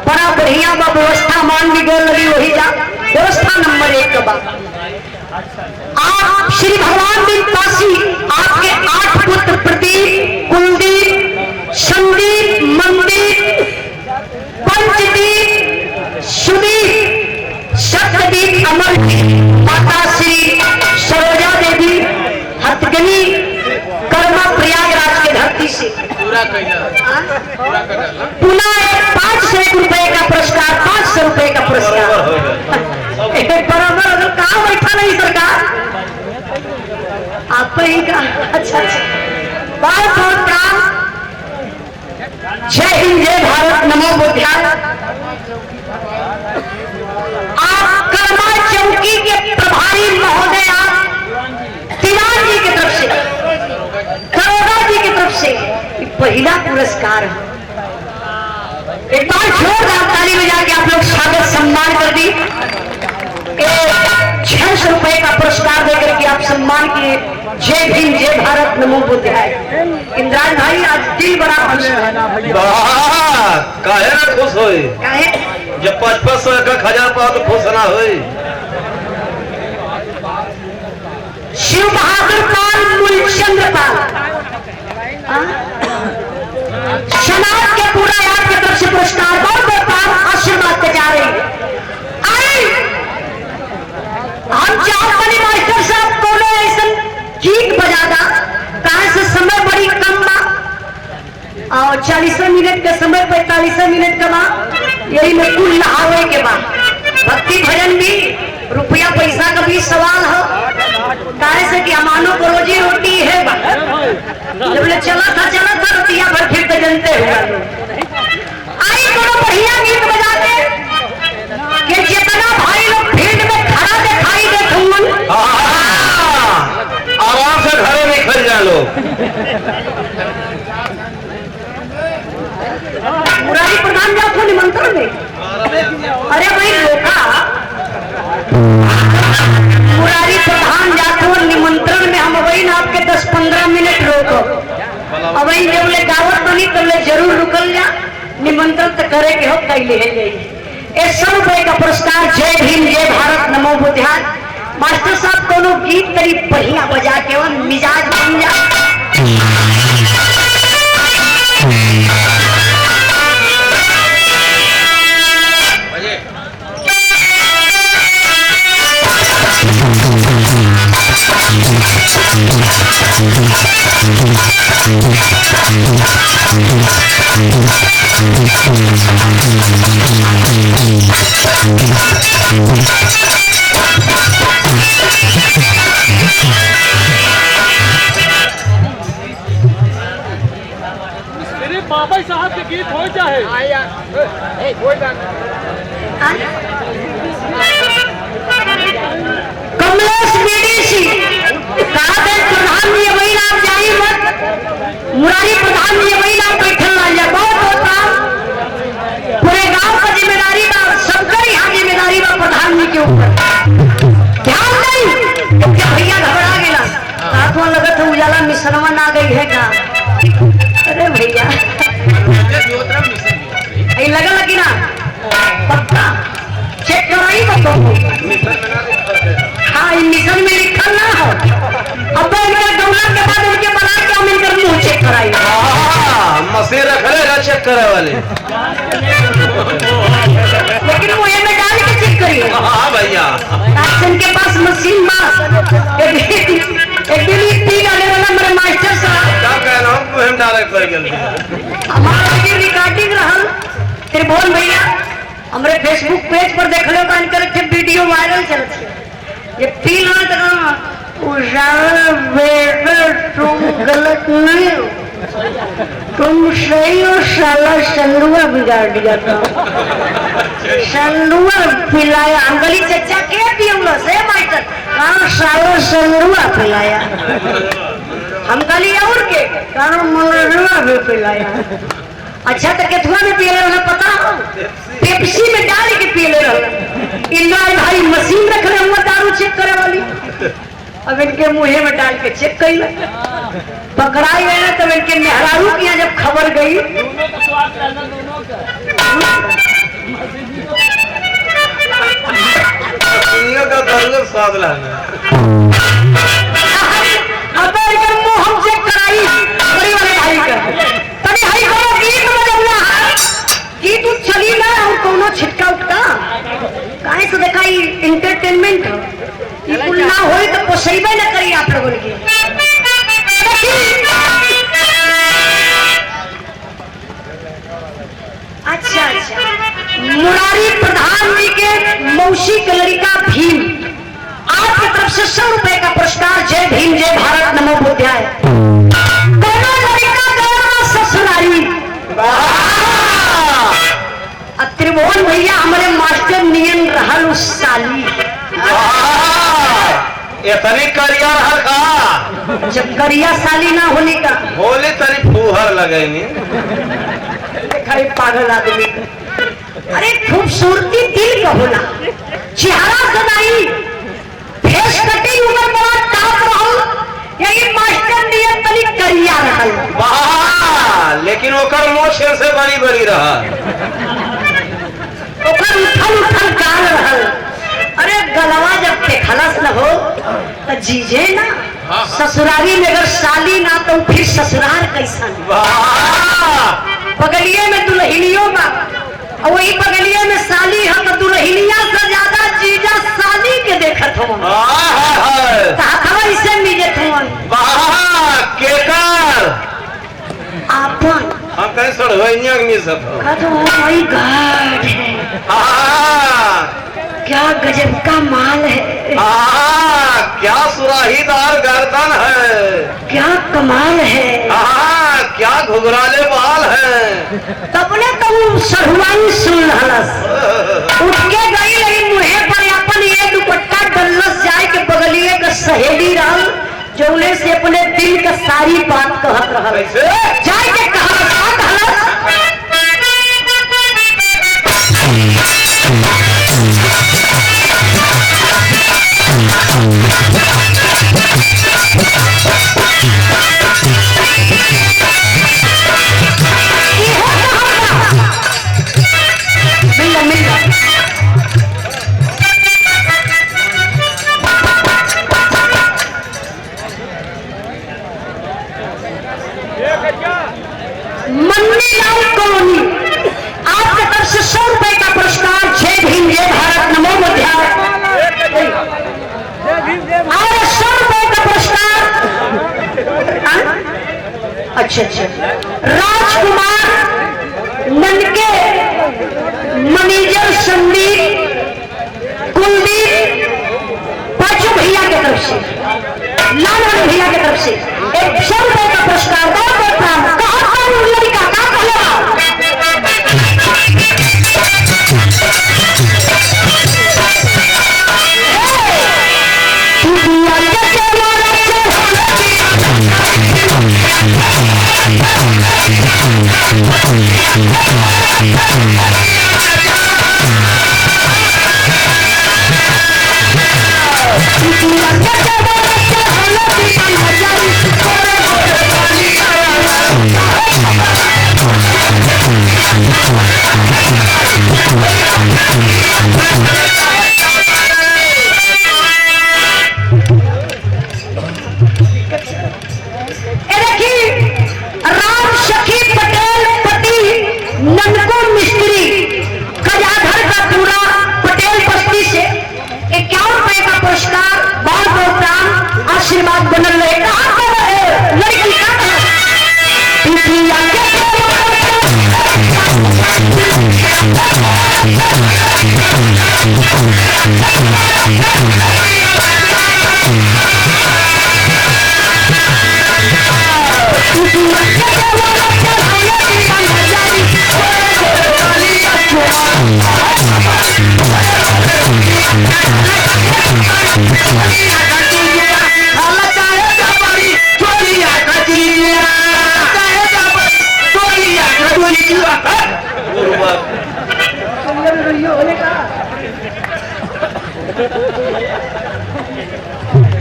बड़ा बढ़िया बा व्यवस्था, मान भी गोल लगी वही जा व्यवस्था नंबर 1 का। आप श्री भगवान बिन पासी, आपके 8 पुत्र प्रदीप, कुलदीप, संदीप, मंदीप, पंचदीप, सुदीप, सत्यदीप, अमरदीप, माता श्री सरोजा देवी हथगनी कर्मा प्रयागराज के धरती से पुनः 501 रुपए का पुरस्कार, 500 रुपए का पुरस्कार। एक बराबर अगर कहाँ बैठा नहीं सरकार, आप ही का। अच्छा अच्छा, बहुत बहुत प्राण। जय हिंद, जय भारत, नमो बुद्धाय। आप कर्मा चौकी के प्रभारी महोदय, आप तिवारी जी की तरफ से, करोड़ा जी की तरफ से पहला पुरस्कार है। एक बार जोरदार ताली बजा के आप लोग स्वागत सम्मान कर दी। 600 रुपए का पुरस्कार देकर के आप सम्मान किए। जय भीम, जय भारत, नमो बुद्धाय। इंद्राज भाई आज दिल बड़ा खुश है। काहे ना खुश होई? काहे? जब 500 का 1000 पाओ तो खुश ना होई। शिव बहादुर पाल, मूलचंद्र पाल, समाज के पूरा आपकी तरफ से पुरस्कार, बहुत बहुत आशीर्वाद के जा रही। आई हम चाहते मास्टर साहब को ऐसा गीत बजादा, कहा से समय बड़ी कम बा और 40 मिनट के समय 45 मिनट का बा, यही में कुल नहावे के बाद भक्ति भजन भी, रुपया पैसा का भी सवाल हो। कहे से कि हमानो को रोजी रोटी है बा। जब ले चला था रुपया भर फिर तो जनते हुआ। आई बड़ा बढ़िया गीत बजाते कि जितना भाई लोग फील्ड में खड़ा दिखाई दे तुमन, आराम से घरों में खल जा लो। मुरारी प्रधान जाओ तो निमंत्रण में। अरे भाई लोका, मुरारी प्रधान जातो निमंत्रण में, हम वही ना आपके 10-15 मिनट रोको। अब वही जब ले दावत बनी तो ले जरूर रुकल जा, निमंत्रण तो करे के हो कैले है जाइए। 100 रुपए का पुरस्कार। जय भीम, जय भारत, नमो बुद्धाय। मास्टर साहब कोनो गीत करी बढ़िया बजा के वो मिजाज बन जा। बाबा साहब के गीत हो जाए। कमला हाथों लगत है उजाला मिश्रमा ना गई है का। अरे भैया ये लगा लगी ना पक्का चेक कराई तो हाँ मिशन में लिखल ना हो। अब इनका गौला के बाद इनके बना के हम इनकर मुंह चेक कराई। मशीन रखले चेक करे वाले लेकिन मुंह में डाल के चेक करिए। हाँ भैया इनके पास मशीन एक दिन पी डाले वाला मेरे मास्टर साहब क्या कह रहा हूँ मुहिम डायरेक्ट कर गए हमारा रिकॉर्डिंग रहल त्रिभुवन भैया हमारे फेसबुक पेज पर देख लो का इनकर वीडियो वायरल चलत है। ये पी लो तो उजाला बेटा तुम गलत नहीं हो, तुम सही हो। साला संडुआ बिगाड़ दिया था, संडुआ पिलाया। अंगली चचा के पियो से मास्टर कहाँ साला संडुआ पिलाया। हम गली और के कहाँ मनरुआ भी पिलाया। अच्छा तो केथुआ में पिए रहा पता हो, पेप्सी में डाल के पिए रहा। इन भाई मशीन रख रहे हुआ दारू चेक करे वाली। अब इनके मुंह में डाल के चेक कर पकड़ाई गए ना तब इनके मेहरारू की यहाँ जब खबर गई का स्वाद लाना। अब इनके मुंह हम चेक कराई बड़ी वाले भाई का तभी हाई करो गीत बजौला गीत उठ चली ना और कोनो छिटका उठका काहे से देखा इंटरटेनमेंट ये कुल ना होई तो पोसैबे न करी आप लोगों की। अच्छा मुरारी प्रधान जी के मौसी के लड़का भीम आपकी तरफ से 100 रुपए का पुरस्कार। जय भीम जय भारत नमो बुद्धाय। दोनों लड़का गया ससुरारी। त्रिभुवन भैया हमारे मास्टर नियन रहल उस साली इतनी करिया रहा जब करिया साली ना होने का होली तरी फूहर लगे देखा पागल आदमी। अरे खूबसूरती दिल का होला, चेहरा सदाई, फेस कटिंग उम्र बड़ा टाप रहल। यही मास्टर नियन तनी करिया रहल। वाह लेकिन ओकर मोछ से बड़ी बड़ी रहा। ओकर उठल उठल गाल रहल। अरे गलवा जब देखलस न हो तो जीजे ना ससुरारी में अगर साली ना तो फिर ससुराल कैसन। बगलिए में दुल्हनियों बा और वही बगलिए में साली है तो दुल्हनिया से ज्यादा जीजा साली के देखत हो इसे मिजत हो आपन हम कहीं सड़वैया के मिस माय गॉड क्या गजब का माल है। क्या सुराहीदार गर्दन है, क्या कमाल है। क्या घुघराले बाल है। तबने तो सहुआई सुन हलस उठ के गई लगी मुहे पर अपन ये दुपट्टा डलस जाए के बगलिए के सहेली रहल जौने से अपने दिल का सारी बात कहत रहल जाए के कहत मन्नी लाल कॉलोनी आपके तरफ से 100 रुपए का पुरस्कार। जय भीम जय भारत नमो बुद्धाय। और 100 रुपए का पुरस्कार। अच्छा राजकुमार ननके मैनेजर संदीप कुलदीप पांचों भैया की तरफ से लाल भैया की तरफ से 100 रुपए का पुरस्कार। लड़का का कहला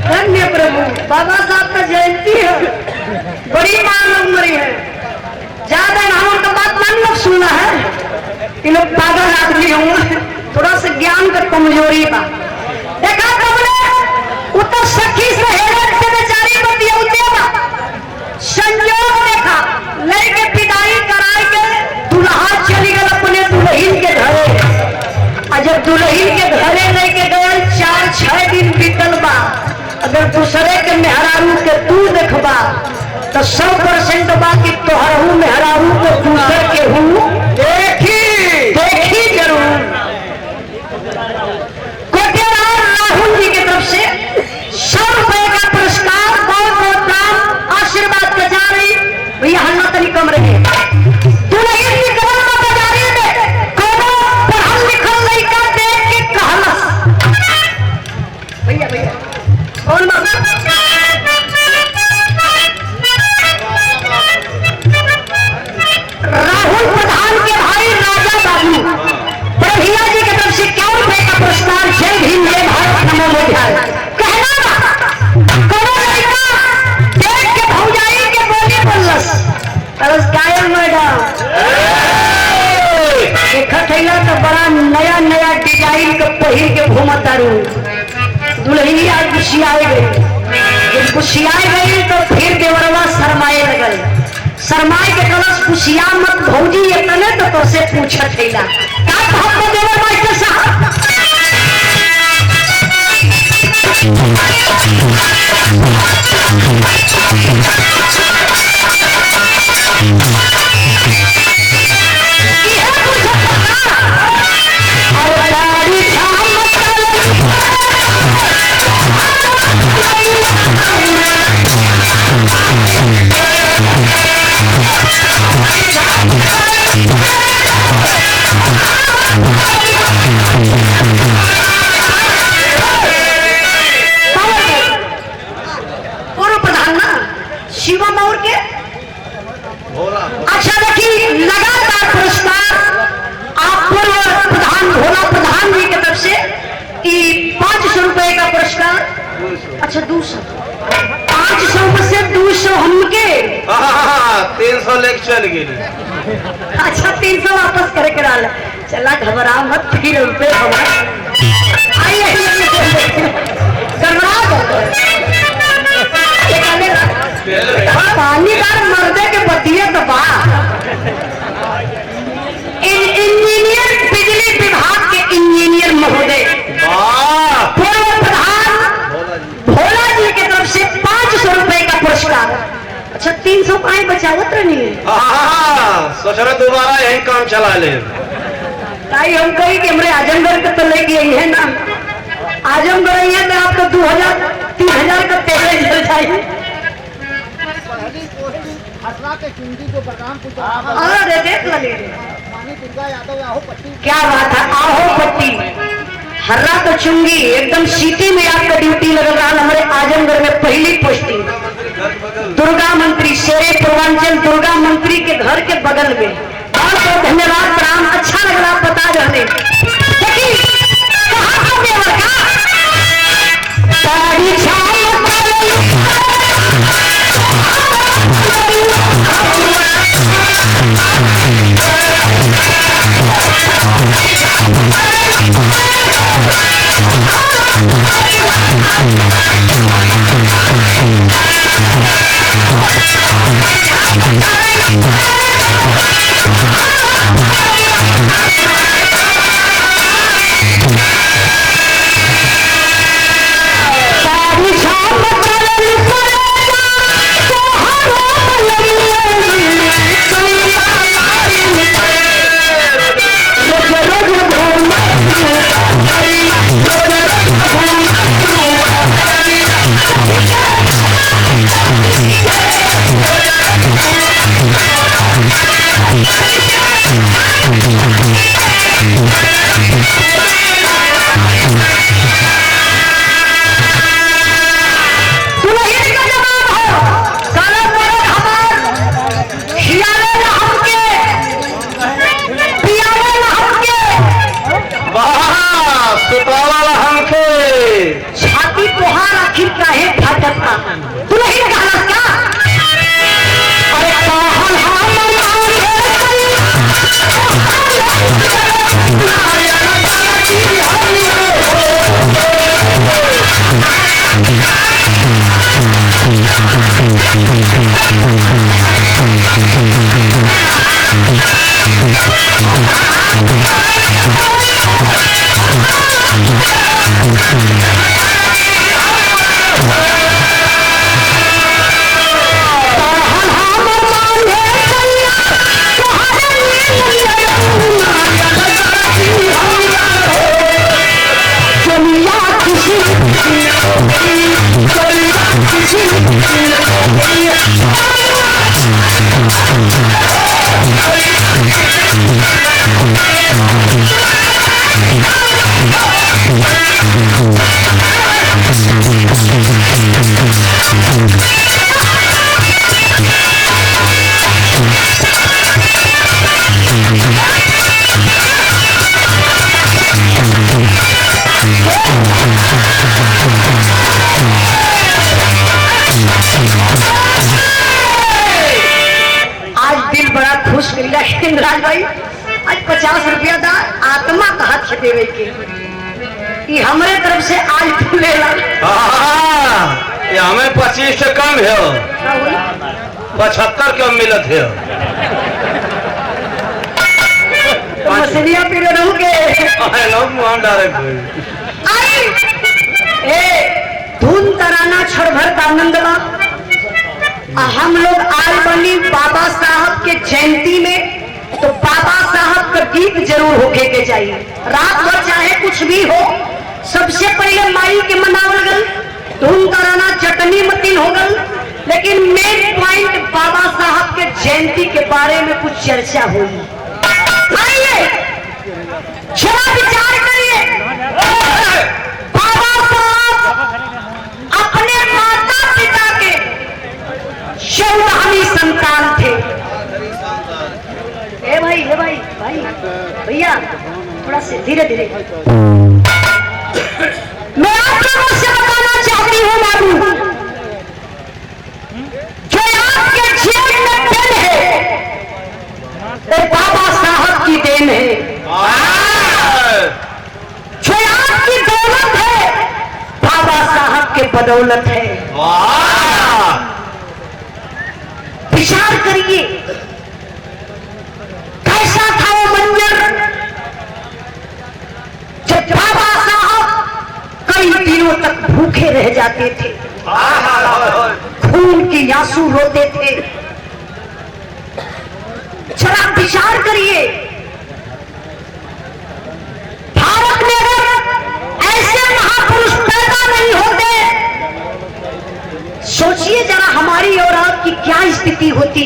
धन्य प्रभु, बाबा साहब का जयंती है, बड़ी मांग मरी है। ज्यादा नामों का बात मान लोग सुनना है, ये लोग पागल आदमी होंगे, थोड़ा सा ज्ञान का कमजोरी बा। देखा कबले उत्तर सखी से हेरत से बेचारी को दिया उतेरा संयोग देखा लड़के पिदाई कराई के दुल्हा चली गए अपने दुल्हन के घरे। और जब दुल्हन के घरे लेके गए 4-6 दिन बीतल बा, अगर दूसरे के मेहरारू के तू देखबा तो 100% बा कि तोहरहू मेहरारू को दूसरे के हूँ देखी जरूर। कोटेराम राहुल जी की तरफ से 100 रुपए का पुरस्कार, बहुत बहुत दाम, आशीर्वाद के जा रही भैया, हल्ला तनी कम रहे। दुल्हन की कमर में बाजारी में कोनो पढ़ल लिखल लड़का देख के कहलस, भैया भैया कौन बात? राहुल प्रधान के भाई राजा बाबू प्रभिया जी की तरफ से 1 रुपए का पुरस्कार, जय भीम जय भारत नमो बुद्धाय। कहना कोनो लड़का देख के भौजाई के बोली बोलस, तरस कायल मैडम देखत हैला तो बड़ा नया नया डिजाइन के पहिर के घूमत तारू। दुल्हनी आज गुस्सियाए गई, जब गुस्सियाए गई तो फिर देवरवा शरमाए लगल। शरमाए के कलश गुस्सिया मत भौजी इतने तो तोसे पूछत हैला का हमको देवर मास्टर साहब। पूर्व प्रधान ना शिवा मौर्य के अच्छा देखिए लगातार पुरस्कार आप पूर्व प्रधान भोला प्रधान जी की तरफ से 500 रुपए का पुरस्कार। अच्छा 200, 500 में से 200 हमके 300 लेके चल गए। अच्छा 300 वापस करे करा ले, चला घबरा मत, फिर रुपए हमारे आइए गड़बड़ा पानीदार मर्दे के बतिये तो बा। इंजीनियर बिजली विभाग के इंजीनियर महोदय पूर्व प्रधान भोला जी की तरफ से 500 रुपए का पुरस्कार। अच्छा 300 पाए बचावत रहनी है, सोच रहे दोबारा यही काम चला ले। ताई हम कही कि हमारे आजमगढ़ के तो लेके आई है ना, आजमगढ़ आई है तो आपको 2000-3000 का पैसे मिल जाएंगे। अरे देख लगे क्या बात है, आहो पट्टी हर्रा तो चुंगी एकदम सिटी में आपका ड्यूटी लग रहा। हमारे आजमगढ़ में पहली पोस्टिंग दुर्गा मंत्री, शेरे पूर्वांचल दुर्गा मंत्री के घर के बगल में। बहुत बहुत धन्यवाद, प्रणाम, अच्छा लग रहा बता जाने। देखिए कहाँ देवर का साड़ी छाल Thank you. लेकिन राज भाई आज 50 रुपया दा आत्मा का हाथ देवे के कि हमारे तरफ से आज तू ले ला। ये हमें 25 से कम है, 75 कम मिलत है। मछलियाँ पी रहोगे लोग मुहान डायरेक्ट धुन तराना क्षण भर का आनंद ला। हम लोग आए बनी बाबा साहब के जयंती में, तो बाबा साहब का गीत जरूर होके के चाहिए। रात भर चाहे कुछ भी हो, सबसे पहले माई के मनावल गल, धुन तराना चटनी मतीन हो गल, लेकिन मेन पॉइंट बाबा साहब के जयंती के बारे में कुछ चर्चा हुई। आइए जरा विचार करिए, बाबा साहब अपने माता पिता के 14वीं संतान थे। ए भाई भैया थोड़ा से धीरे धीरे। मैं आप लोगों से बताना चाहती हूँ बाबू, जो आपके जेब में पेन है वो बाबा साहब की देन है। जो आपकी दौलत है बाबा साहब के बदौलत है। विचार करिए कैसा था वो मंजर जब बाबा साहब कई दिनों तक भूखे रह जाते थे, खून की आंसू रोते थे। जरा विचार करिए, भारत में अगर ऐसे महापुरुष पैदा नहीं होते, सोचिए जरा हमारी और आपकी क्या स्थिति होती।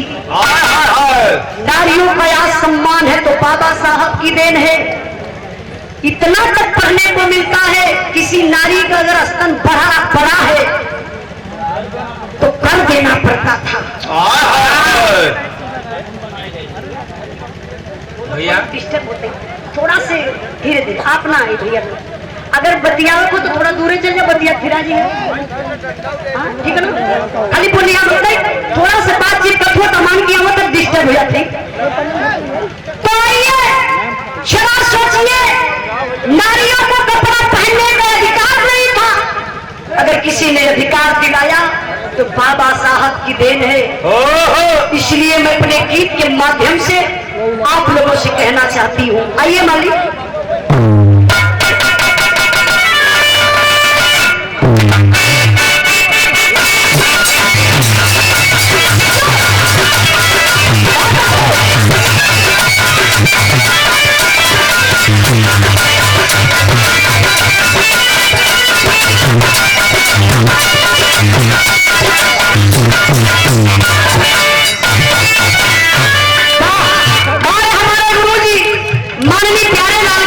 नारियों का आज सम्मान है तो बाबा साहब की देन है। इतना तक पढ़ने को मिलता है, किसी नारी का अगर स्तन बड़ा है तो कर देना पड़ता था। भैया डिस्टर्ब होते, थोड़ा से धीरे धीरे आप ना आए भैया। अगर बतियाओ को तो थोड़ा दूर चल जाओ, बतिया फिरा जी। ठीक है ना, खाली बोलिया थोड़ा सा बातचीत कथो तमाम किया हो तक डिस्टर्ब हो जाते। तो आइए जरा सोचिए, नारियों को कपड़ा पहनने का अधिकार नहीं था, अगर किसी ने अधिकार दिलाया तो बाबा साहब की देन है। इसलिए मैं अपने गीत के माध्यम से आप लोगों से कहना चाहती हूँ। आइए मालिक। हमारे गुरु जी माननीय प्यारे लाल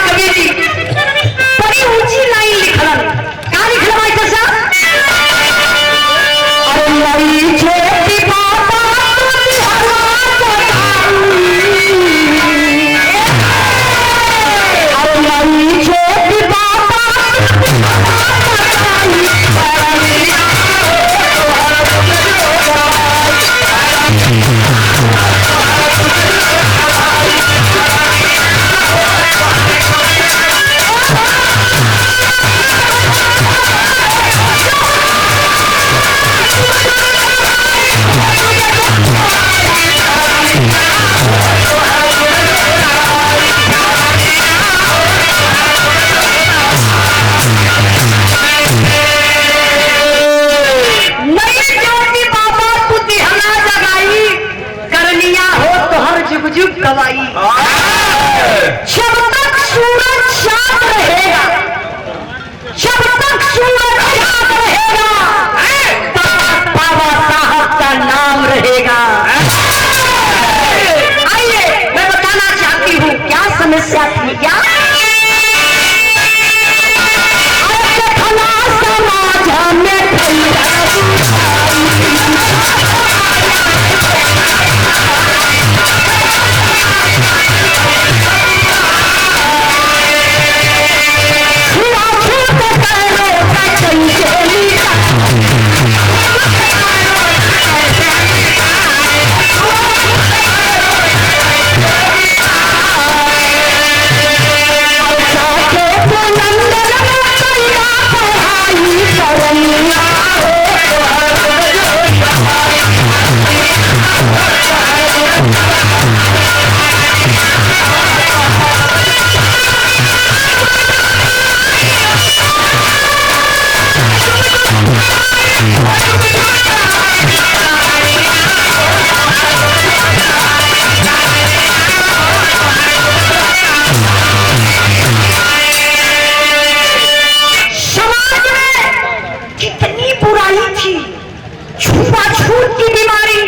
की बीमारी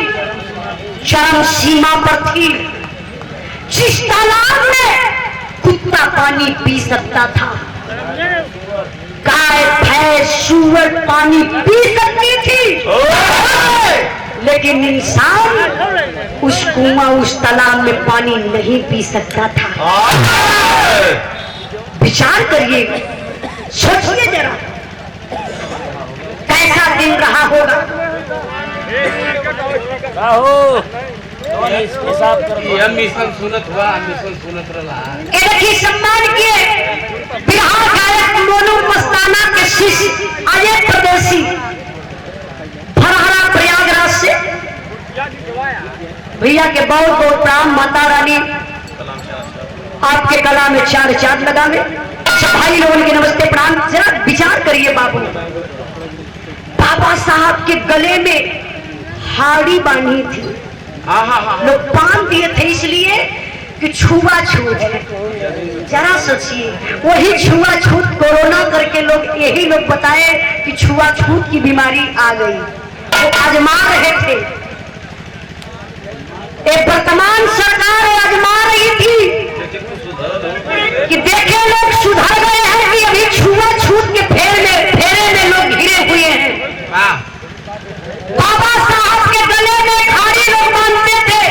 चरम सीमा पर थी। जिस तालाब में कुत्ता पानी पी सकता था, गाय भैंस सूअर पानी पी सकती थी, लेकिन इंसान उस कुआं उस तालाब में पानी नहीं पी सकता था। विचार करिए, सोचिए जरा, कैसा दिन रहा होगा। यह मिशन सुनत हुआ, मिशन सुनत रहा। एक ही सम्मान किए बिहार गायक मोनू मस्ताना के शिष्य अजय प्रदेशी फरहरा प्रयागराज से। भैया के बहुत बहुत प्रणाम। माता रानी आपके गला में चार चांद लगावे। अच्छा भाई लोगों के नमस्ते प्रणाम। जरा विचार करिए बाबू, बाबा साहब के गले में हाड़ी बांधी थी, लोग बांध दिए थे इसलिए कि छुआछूत है। जरा सोचिए, वही छुआछूत कोरोना करके लोग यही लोग बताए कि छुआछूत की बीमारी आ गई, वो आजमा रहे थे। एक वर्तमान सरकार आजमा रही थी कि देखे लोग सुधर गए हैं कि अभी छुआछूत के फेरे में लोग घिरे हुए हैं। बाबा साहब के गले में खाड़ी लोग बांधते थे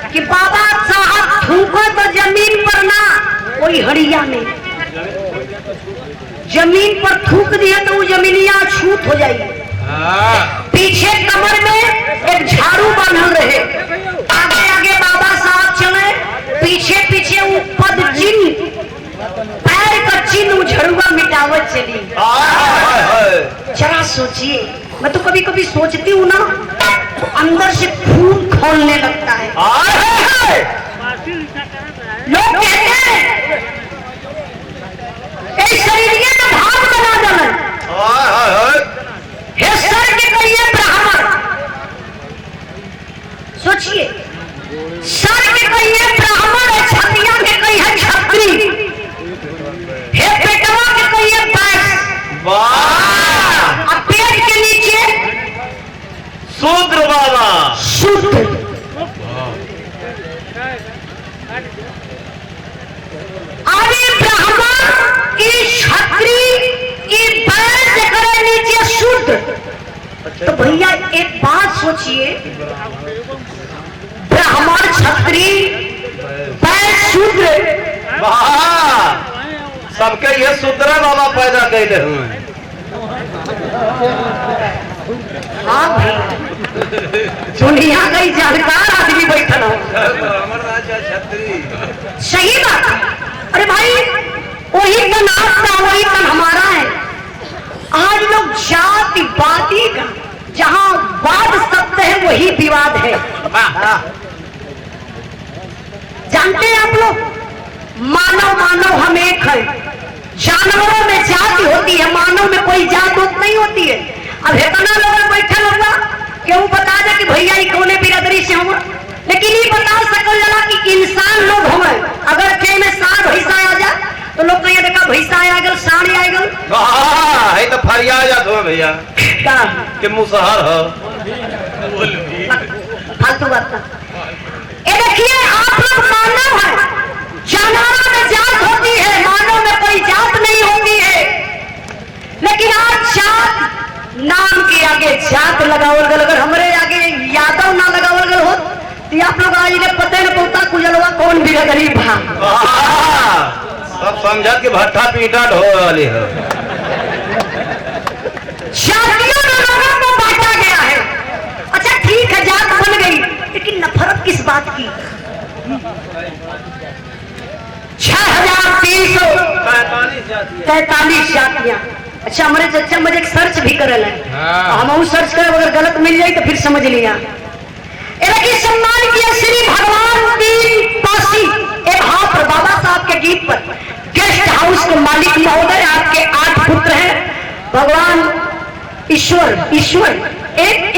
कि बाबा साहब थूको तो जमीन पर ना, कोई हड़िया में जमीन पर थूक दिया तो वो जमीनिया छूत हो जाएगी। पीछे कमर में एक झाड़ू बांधल रहे, आगे आगे बाबा साहब चले, पीछे पीछे वो पद चिन्ह, पैर का चिन्ह झड़ुआ मिटावत चली। जरा सोचिए, मैं तो कभी कभी सोचती हूँ ना, तो अंदर से खून खोलने लगता है। लोग कहते हैं इस शरीर में भाग बना देना, हे सर के कहिए ब्राह्मण, सोचिए, सर के कहिए ब्राह्मण, छतिया के कहिए छत्री, हे पेटवा के कहिए बैस, अब पेट के नीचे शूद्र बाबा, शूद्र। अभी ब्राह्मण की छत्री की बैस के नीचे शूद्र। तो भैया एक बात सोचिए, ब्राह्मण छत्री बैस शूद्र, सबके ये शूद्र बाबा पैदा कैले हुए। हाँ भाई, दुनिया का ही जानकार आदमी बैठल हो। सही बात है। अरे भाई, वही तन आपका, वही तन हमारा है। आज लोग जातिवादी का, जहां वाद सत्य है वही विवाद है। जानते हैं आप लोग, मानव मानव हम एक है। जानवरों में जाति होती है, मानव में कोई जात नहीं होती है। अब इतना लोग बैठल होगा कि वो बता दे कि भैया ये कौने बिरादरी से हुआ, लेकिन ये बता सकल जला कि इंसान लोग हुए। अगर कहीं में सांड भैंसा आ जाए तो लोग कहिए देखा भैंसा आ गल, सांड आ गल, है तो फरिया जात हो भैया का के मुसहर हो। फालतू बात ना। ये देखिए, आप लोग मानव है, जानवरों में जात होती है, मानव में कोई जात नहीं होती है। लेकिन आज जात नाम के आगे जात लगावल गल, अगर हमारे आगे यादव ना लगावल गल हो तो आप लोग आज ने पता न पौता कुजलवा कौन भी गरीब भा। सब समझा के भट्ठा पीटा ढो वाली है। जातियों में लोगों को बांटा गया है। अच्छा ठीक है, जात बन गई, लेकिन नफरत किस बात की? 6343 जातियां। अच्छा हमारे चचा मुझे एक सर्च भी करल है, हम सर्च कर, अगर गलत मिल जाए तो फिर समझ लिया। सम्मान किया श्री भगवान दीन पासी पर बाबा साहब के गीत पर गेस्ट हाउस के मालिक महोदय, आपके 8 पुत्र हैं। भगवान ईश्वर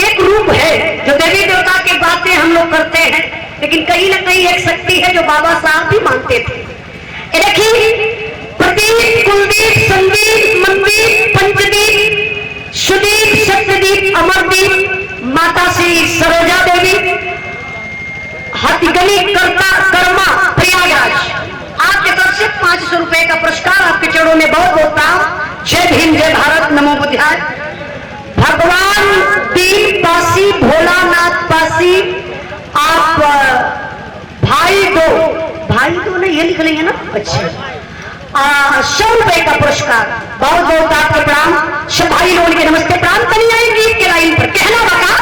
एक रूप है, जो देवी देवता की बातें हम लोग करते हैं, लेकिन कहीं ना कहीं एक शक्ति है जो बाबा साहब भी मानते थे। देखिए, प्रदीप, कुलदीप, संदीप, मनदीप, पंचदीप, सुदीप, सत्यदीप, अमरदीप, माता श्री सरोजा देवी, हथगली कर्मा प्रयागराज, आपके तरफ से 500 रुपए का पुरस्कार आपके चरणों में बहुत बहुत प्रणाम। जय भीम, जय भारत, नमो बुद्धाय। भगवान दीन पासी, भोलानाथ पासी, आप भाई दो नहीं, ये लिख लेंगे ना, अच्छा 100 रुपए का पुरस्कार, बहुत बहुत आपके प्रणाम। सब भाई लोगों के नमस्ते प्रणाम। तनी आई गीत के लाइन पर कहना बका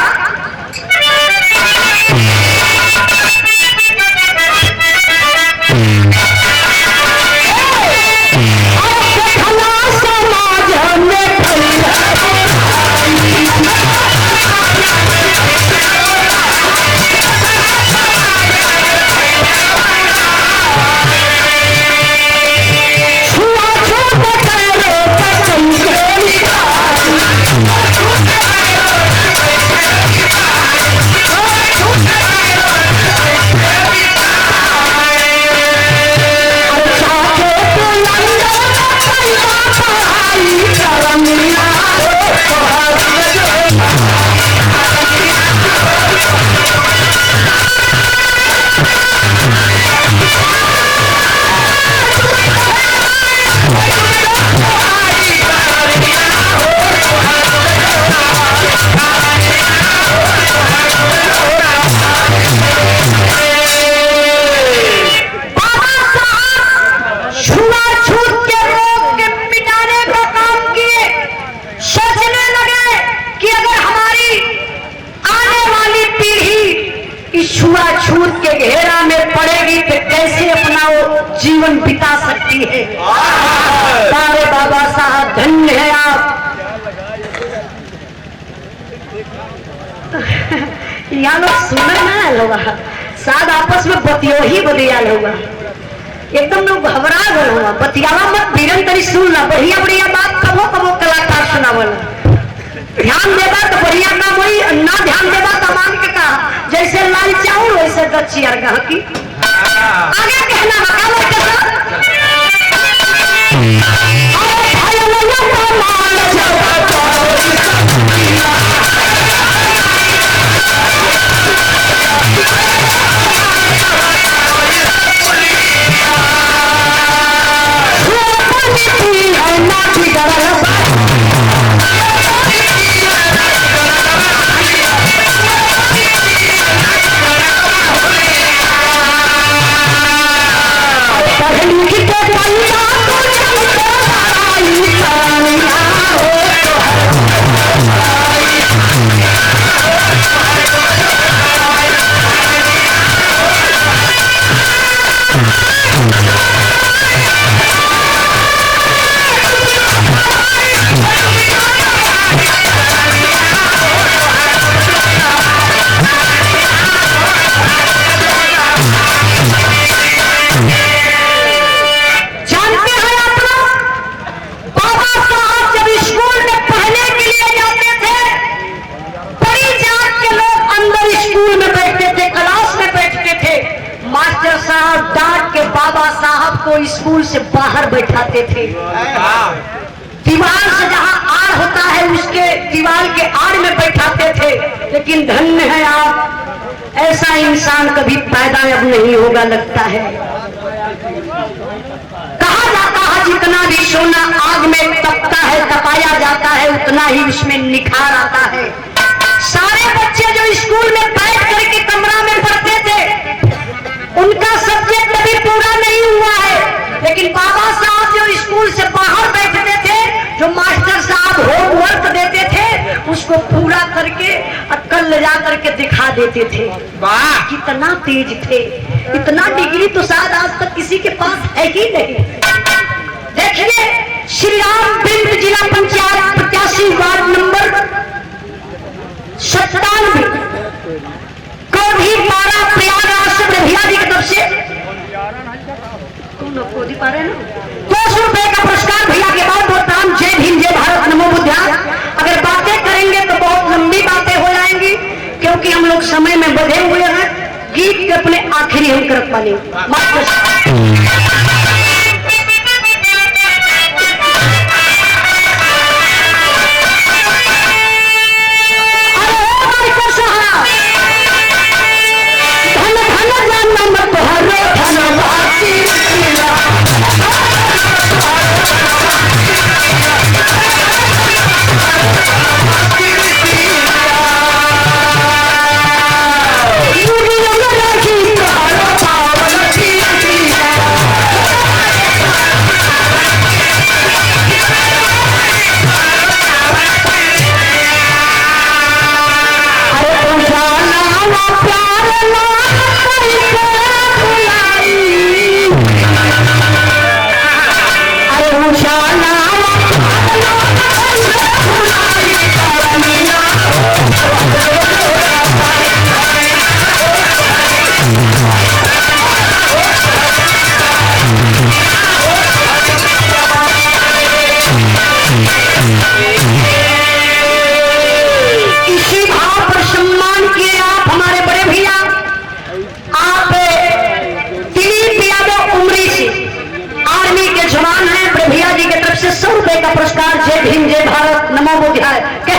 छूछूत के घेरा में पड़ेगी तो कैसे अपना वो जीवन बिता सकती है। सारे बाबा साहब धन्य है आप। यहाँ लोग सुनना ना होगा, साथ आपस में बतियो ही बतियाल होगा, एकदम लोग घबरा गए होगा। बतियावा मत, बीरन तरी सुनना, बढ़िया बढ़िया बात कबो कबो कलाकार सुनावला। ध्यान देगा तो बढ़िया काम हुई, ना ध्यान देगा तो मान के कहा जैसे लाल चावल वैसे दचियार कहा की आगे कहना बका मत को स्कूल से बाहर बैठाते थे। दीवार से जहां आड़ होता है उसके दीवार के आड़ में बैठाते थे। लेकिन धन्य है आप, ऐसा इंसान कभी पैदा अब नहीं होगा लगता है। कहा जाता है जितना भी सोना आग में तपता है, तपाया जाता है, उतना ही उसमें निखार आता है। सारे बच्चे जो स्कूल में बैठ करके कमरा में पढ़ते थे उनका सब्जेक्ट अभी पूरा नहीं हुआ है। लेकिन बाबा साहब जो स्कूल से बाहर बैठते थे, जो मास्टर साहब होमवर्क देते थे उसको पूरा करके कल ले जा करके दिखा देते थे। वाह कितना तेज थे, इतना डिग्री तो शायद आज तक किसी के पास है ही नहीं। देखिए श्री राम बिंद जिला पंचायत 85 वार्ड नंबर 97 को भी पारा प्रयागराज से भैया जी की तरफ से को दी पा रहे ना 200 रुपए का पुरस्कार भैया के बहुत बहुत नाम। जय भीम, जय भारत, नमो बुद्धाय। अगर बातें करेंगे तो बहुत लंबी बातें हो जाएंगी क्योंकि हम लोग समय में बंधे हुए हैं। गीत के अपने आखिरी हम कर पाले अरे है